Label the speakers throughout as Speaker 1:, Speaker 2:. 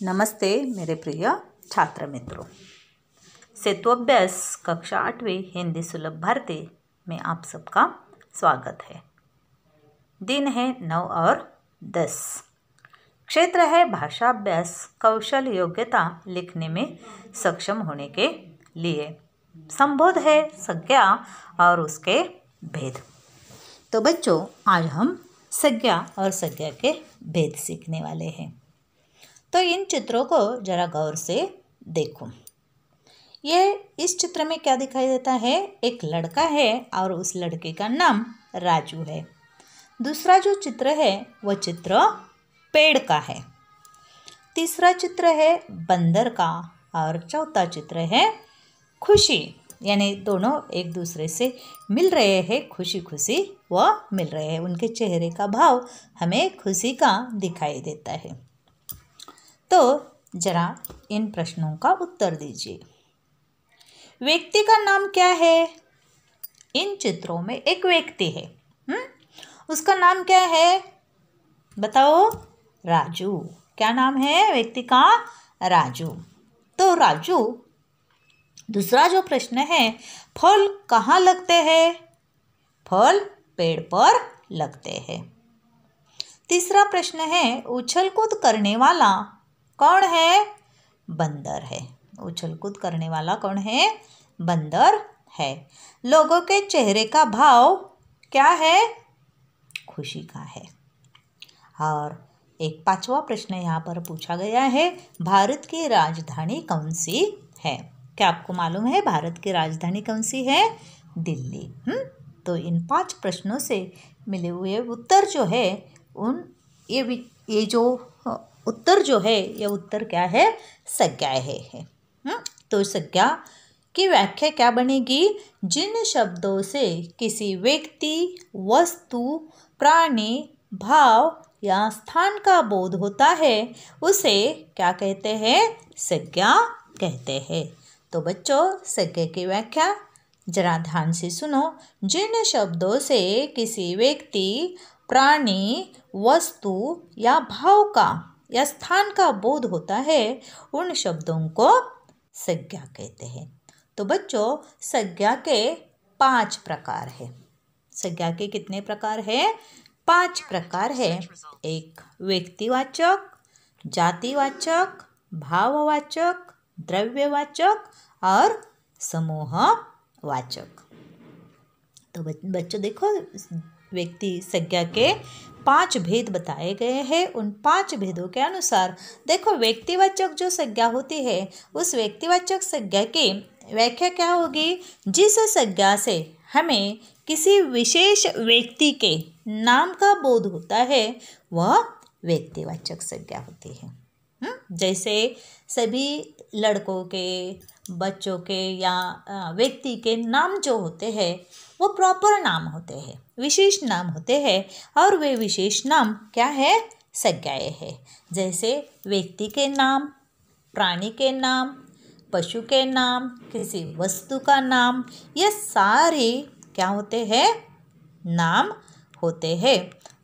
Speaker 1: नमस्ते मेरे प्रिय छात्र मित्रों। सेतु अभ्यास कक्षा 8वीं हिंदी सुलभ भारती में आप सबका स्वागत है। दिन है 9 और 10। क्षेत्र है भाषा अभ्यास कौशल योग्यता लिखने में सक्षम होने के लिए। संबोध है संज्ञा और उसके भेद। तो बच्चों, आज हम संज्ञा और संज्ञा के भेद सीखने वाले हैं। तो इन चित्रों को जरा गौर से देखो। ये इस चित्र में क्या दिखाई देता है? एक लड़का है और उस लड़के का नाम राजू है। दूसरा जो चित्र है वह चित्र पेड़ का है। तीसरा चित्र है बंदर का और चौथा चित्र है खुशी, यानी दोनों एक दूसरे से मिल रहे हैं, खुशी खुशी वह मिल रहे हैं। उनके चेहरे का भाव हमें खुशी का दिखाई देता है। तो जरा इन प्रश्नों का उत्तर दीजिए। व्यक्ति का नाम क्या है? इन चित्रों में एक व्यक्ति है, उसका नाम क्या है? बताओ। राजू। क्या नाम है व्यक्ति का? राजू। तो राजू। दूसरा जो प्रश्न है, फल कहाँ लगते हैं? फल पेड़ पर लगते हैं। तीसरा प्रश्न है, उछल कूद करने वाला कौन है? बंदर है। उछल कूद करने वाला कौन है? बंदर है। लोगों के चेहरे का भाव क्या है? खुशी का है। और एक पांचवा प्रश्न यहाँ पर पूछा गया है, भारत की राजधानी कौन सी है? क्या आपको मालूम है भारत की राजधानी कौन सी है? दिल्ली। तो इन 5 प्रश्नों से मिले हुए उत्तर जो है ये जो उत्तर जो है, ये उत्तर क्या है? संज्ञाएं है। तो संज्ञा की व्याख्या क्या बनेगी? जिन शब्दों से किसी व्यक्ति, वस्तु, प्राणी, भाव या स्थान का बोध होता है उसे क्या कहते हैं? संज्ञा कहते हैं। तो बच्चों, संज्ञा की व्याख्या जरा ध्यान से सुनो। जिन शब्दों से किसी व्यक्ति, प्राणी, वस्तु या भाव का या स्थान का बोध होता है उन शब्दों को संज्ञा कहते हैं। तो बच्चों, संज्ञा के 5 प्रकार है। संज्ञा के कितने प्रकार है? 5 प्रकार है। एक व्यक्तिवाचक, जातिवाचक, भाववाचक, द्रव्यवाचक और समूहवाचक। तो बच्चों देखो, व्यक्ति संज्ञा के 5 भेद बताए गए हैं। उन 5 भेदों के अनुसार देखो, व्यक्तिवाचक जो संज्ञा होती है उस व्यक्तिवाचक संज्ञा की व्याख्या क्या होगी? जिस संज्ञा से हमें किसी विशेष व्यक्ति के नाम का बोध होता है वह व्यक्तिवाचक संज्ञा होती है। जैसे सभी लड़कों के, बच्चों के या व्यक्ति के नाम जो होते हैं वो प्रॉपर नाम होते हैं, विशेष नाम होते हैं, और वे विशेष नाम क्या है? संज्ञाएं है। जैसे व्यक्ति के नाम, प्राणी के नाम, पशु के नाम, किसी वस्तु का नाम, ये सारे क्या होते हैं? नाम होते हैं।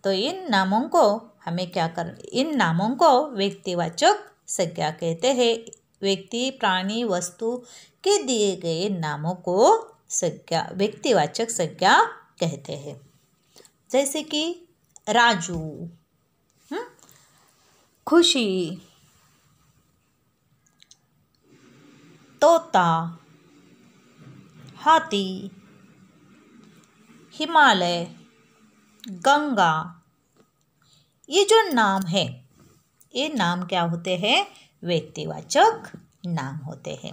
Speaker 1: तो इन नामों को हमें इन नामों को व्यक्तिवाचक संज्ञा कहते हैं। व्यक्ति, प्राणी, वस्तु के दिए गए नामों को व्यक्तिवाचक संज्ञा कहते हैं। जैसे कि राजू, खुशी, तोता, हाथी, हिमालय, गंगा। ये जो नाम है, ये नाम क्या होते हैं? व्यक्तिवाचक नाम होते हैं।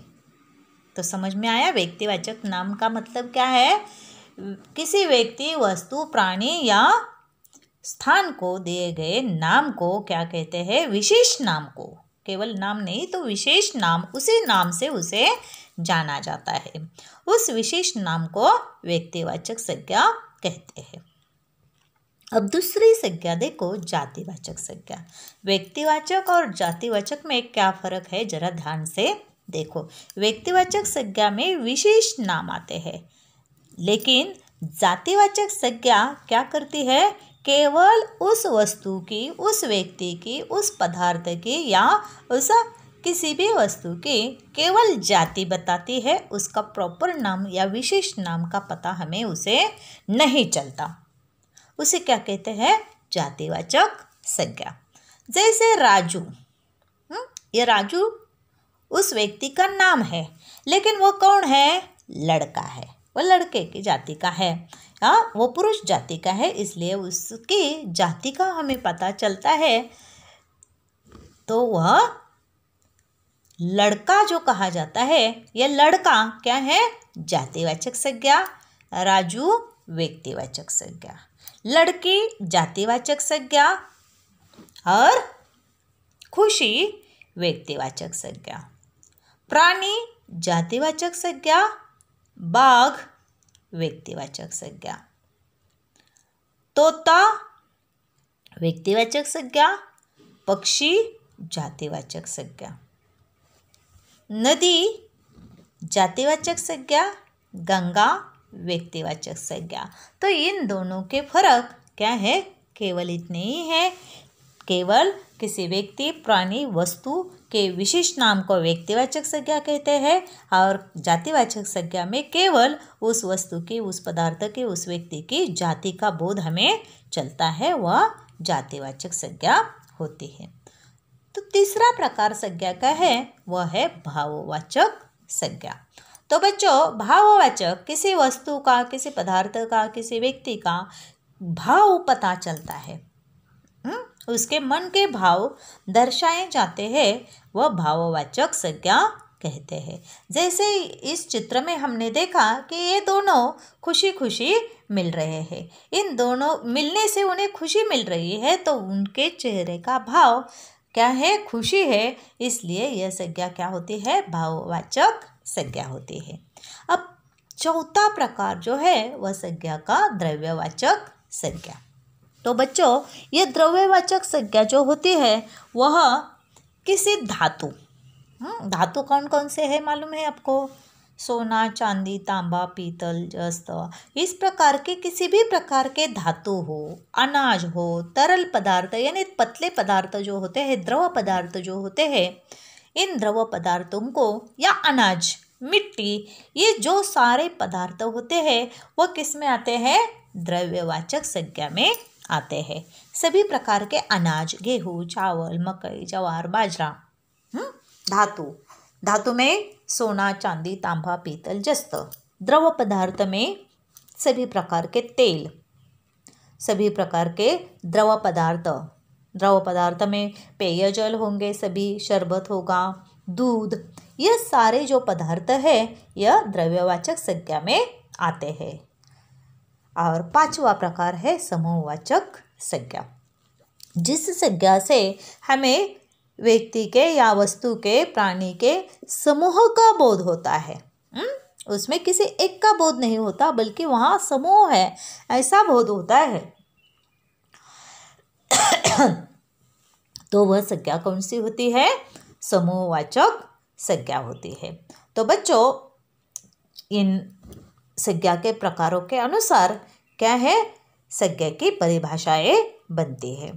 Speaker 1: तो समझ में आया? व्यक्तिवाचक नाम का मतलब क्या है? किसी व्यक्ति, वस्तु, प्राणी या स्थान को दिए गए नाम को क्या कहते हैं? विशेष नाम को। केवल नाम नहीं, तो विशेष नाम, उसी नाम से उसे जाना जाता है। उस विशेष नाम को व्यक्तिवाचक संज्ञा कहते हैं। अब दूसरी संज्ञा देखो, जातिवाचक संज्ञा। व्यक्तिवाचक और जातिवाचक में क्या फर्क है? जरा ध्यान से देखो। व्यक्तिवाचक संज्ञा में विशेष नाम आते हैं, लेकिन जातिवाचक संज्ञा क्या करती है? केवल उस वस्तु की, उस व्यक्ति की, उस पदार्थ की या उस किसी भी वस्तु की केवल जाति बताती है, उसका प्रॉपर नाम या विशेष नाम का पता हमें उसे नहीं चलता। उसे क्या कहते हैं? जातिवाचक संज्ञा। जैसे राजू, ये राजू उस व्यक्ति का नाम है, लेकिन वो कौन है? लड़का है, वो लड़के की जाति का है, वो पुरुष जाति का है, इसलिए उसकी जाति का हमें पता चलता है। तो वह लड़का जो कहा जाता है, यह लड़का क्या है? जातिवाचक संज्ञा। राजू व्यक्तिवाचक संज्ञा, लड़की जातिवाचक संज्ञा और खुशी व्यक्तिवाचक संज्ञा। प्राणी जातिवाचक संज्ञा, बाघ व्यक्तिवाचक संज्ञा। तोता व्यक्तिवाचक संज्ञा, पक्षी जातिवाचक संज्ञा। नदी जातिवाचक संज्ञा, गंगा व्यक्तिवाचक संज्ञा। तो इन दोनों के फर्क क्या है? केवल इतने ही है। केवल किसी व्यक्ति, प्राणी, वस्तु के विशेष नाम को व्यक्तिवाचक संज्ञा कहते हैं और जातिवाचक संज्ञा में केवल उस वस्तु की, उस पदार्थ की, उस व्यक्ति की जाति का बोध हमें चलता है, वह जातिवाचक संज्ञा होती है। तो तीसरा प्रकार संज्ञा का है, वह है भाववाचक संज्ञा। तो बच्चों, भाववाचक किसी वस्तु का, किसी पदार्थ का, किसी व्यक्ति का भाव पता चलता है, उसके मन के भाव दर्शाए जाते हैं, वह भाववाचक संज्ञा कहते हैं। जैसे इस चित्र में हमने देखा कि ये दोनों खुशी खुशी मिल रहे हैं, इन दोनों मिलने से उन्हें खुशी मिल रही है, तो उनके चेहरे का भाव क्या है? खुशी है, इसलिए यह संज्ञा क्या होती है? भाववाचक संज्ञा होती है। अब चौथा प्रकार जो है वह संज्ञा का द्रव्यवाचक संज्ञा। तो बच्चों, ये द्रव्यवाचक संज्ञा जो होती है वह किसी धातु, धातु कौन कौन से है मालूम है आपको? सोना, चांदी, तांबा, पीतल, जस्त, इस प्रकार के किसी भी प्रकार के धातु हो, अनाज हो, तरल पदार्थ यानी पतले पदार्थ जो होते हैं, द्रव पदार्थ जो होते हैं, इन द्रव पदार्थों को या अनाज, मिट्टी, ये जो सारे पदार्थ होते हैं वह किस में आते हैं? द्रव्यवाचक संज्ञा में आते हैं। सभी प्रकार के अनाज, गेहूँ, चावल, मकई, ज्वार, बाजरा, धातु में सोना, चांदी, तांबा, पीतल, जस्त। द्रव पदार्थ में सभी प्रकार के तेल, सभी प्रकार के द्रव पदार्थ में पेयजल होंगे, सभी शरबत होगा, दूध, यह सारे जो पदार्थ है यह द्रव्यवाचक संज्ञा में आते हैं। और पांचवा प्रकार है समूहवाचक संज्ञा, जिस संज्ञा से हमें व्यक्ति के या वस्तु के, प्राणी के समूह का बोध होता है। उसमें किसी एक का बोध नहीं होता, बल्कि वहाँ समूह है ऐसा बोध होता है। तो वह संज्ञा कौन सी होती है? समूहवाचक संज्ञा होती है। तो बच्चों, इन संज्ञा के प्रकारों के अनुसार क्या है? संज्ञा की परिभाषाएं बनती है।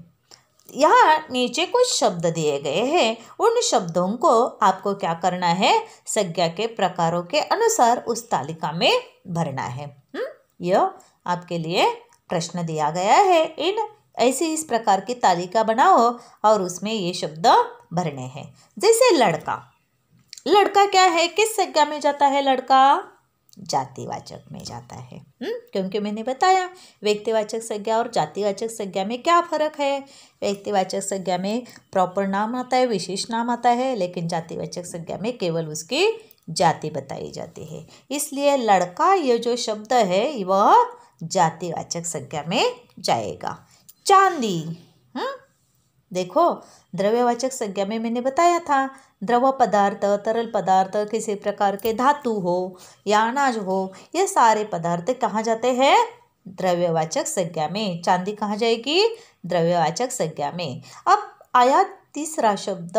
Speaker 1: यहाँ नीचे कुछ शब्द दिए गए हैं, उन शब्दों को आपको क्या करना है? संज्ञा के प्रकारों के अनुसार उस तालिका में भरना है। यह आपके लिए प्रश्न दिया गया है, इस प्रकार की तालिका बनाओ और उसमें ये शब्द भरने हैं। जैसे लड़का, लड़का क्या है? किस संज्ञा में जाता है? लड़का जातिवाचक में जाता है, क्योंकि मैंने बताया व्यक्तिवाचक संज्ञा और जातिवाचक संज्ञा में क्या फर्क है। व्यक्तिवाचक संज्ञा में प्रॉपर नाम आता है, विशेष नाम आता है, लेकिन जातिवाचक संज्ञा में केवल उसकी जाति बताई जाती है। इसलिए लड़का ये जो शब्द है वह जातिवाचक संज्ञा में जाएगा। चांदी, देखो द्रव्यवाचक संज्ञा में मैंने बताया था, द्रव पदार्थ, तरल पदार्थ, किसी प्रकार के धातु हो या अनाज हो, ये सारे पदार्थ कहाँ जाते हैं? द्रव्यवाचक संज्ञा में। चांदी कहाँ जाएगी? द्रव्यवाचक संज्ञा में। अब आया तीसरा शब्द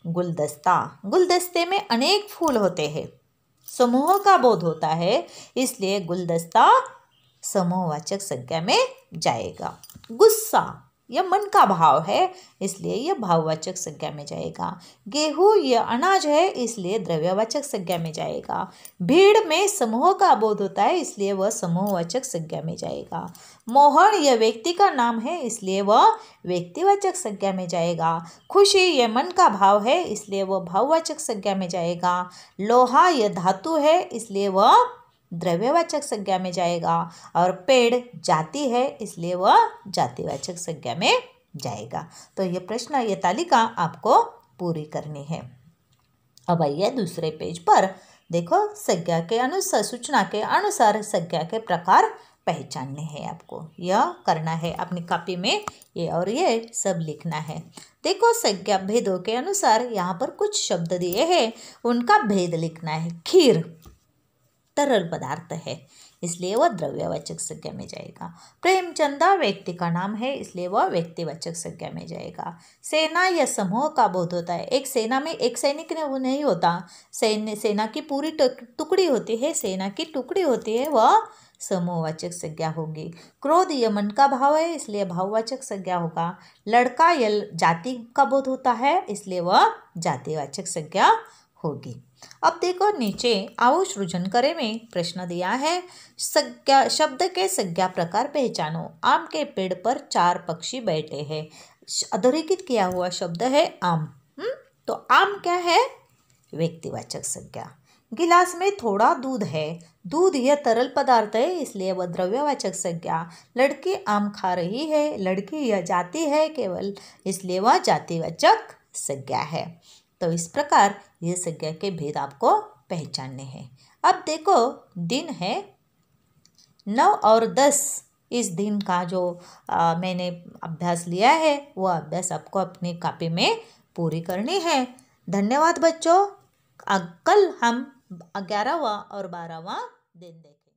Speaker 1: गुलदस्ता। गुलदस्ते में अनेक फूल होते हैं, समूह का बोध होता है, इसलिए गुलदस्ता समूहवाचक संज्ञा में जाएगा। गुस्सा यह मन का भाव है, इसलिए यह भाववाचक संज्ञा में जाएगा। गेहूँ यह अनाज है, इसलिए द्रव्यवाचक संज्ञा में जाएगा। भीड़ में समूह का बोध होता है, इसलिए वह समूहवाचक संज्ञा में जाएगा। मोहन यह व्यक्ति का नाम है, इसलिए वह व्यक्तिवाचक संज्ञा में जाएगा। खुशी यह मन का भाव है, इसलिए वह भाववाचक संज्ञा में जाएगा। लोहा यह धातु है, इसलिए वह द्रव्यवाचक संज्ञा में जाएगा। और पेड़ जाति है, इसलिए वह जातिवाचक संज्ञा में जाएगा। तो ये प्रश्न, ये तालिका आपको पूरी करनी है। अब आइए दूसरे पेज पर। देखो, संज्ञा के अनुसार, सूचना के अनुसार संज्ञा के प्रकार पहचानने हैं आपको। यह करना है अपनी कॉपी में, ये और ये सब लिखना है। देखो, संज्ञा भेदों के अनुसार यहाँ पर कुछ शब्द दिए हैं, उनका भेद लिखना है। खीर तरल पदार्थ है, इसलिए वह द्रव्यवाचक संज्ञा में जाएगा। प्रेमचंदा व्यक्ति का नाम है, इसलिए वह व्यक्तिवाचक संज्ञा में जाएगा। सेना या समूह का बोध होता है। एक सेना में एक सैनिक नहीं होता, सेना की पूरी टुकड़ी होती है, सेना की टुकड़ी होती है, वह समूहवाचक संज्ञा होगी। क्रोध यह मन का भाव है, इसलिए भाववाचक संज्ञा होगा। लड़का यह जाति का बोध होता है, इसलिए वह जातिवाचक संज्ञा होगी। अब देखो नीचे, आओ सृजन करें में प्रश्न दिया है। संज्ञा शब्द के संज्ञा प्रकार पहचानो। आम के पेड़ पर 4 पक्षी बैठे हैं। अधोरेखित किया हुआ शब्द है आम। तो आम क्या है? व्यक्तिवाचक संज्ञा। गिलास में थोड़ा दूध है। दूध यह तरल पदार्थ है, इसलिए वह द्रव्यवाचक संज्ञा। लड़की आम खा रही है। लड़की यह जाति है केवल, इसलिए वह जातिवाचक संज्ञा है। तो इस प्रकार ये संज्ञा के भेद आपको पहचानने हैं। अब देखो, दिन है 9 और 10। इस दिन का जो मैंने अभ्यास लिया है, वो अभ्यास आपको अपनी कॉपी में पूरी करनी है। धन्यवाद बच्चों। कल हम 11वां और 12वां दिन देखेंगे।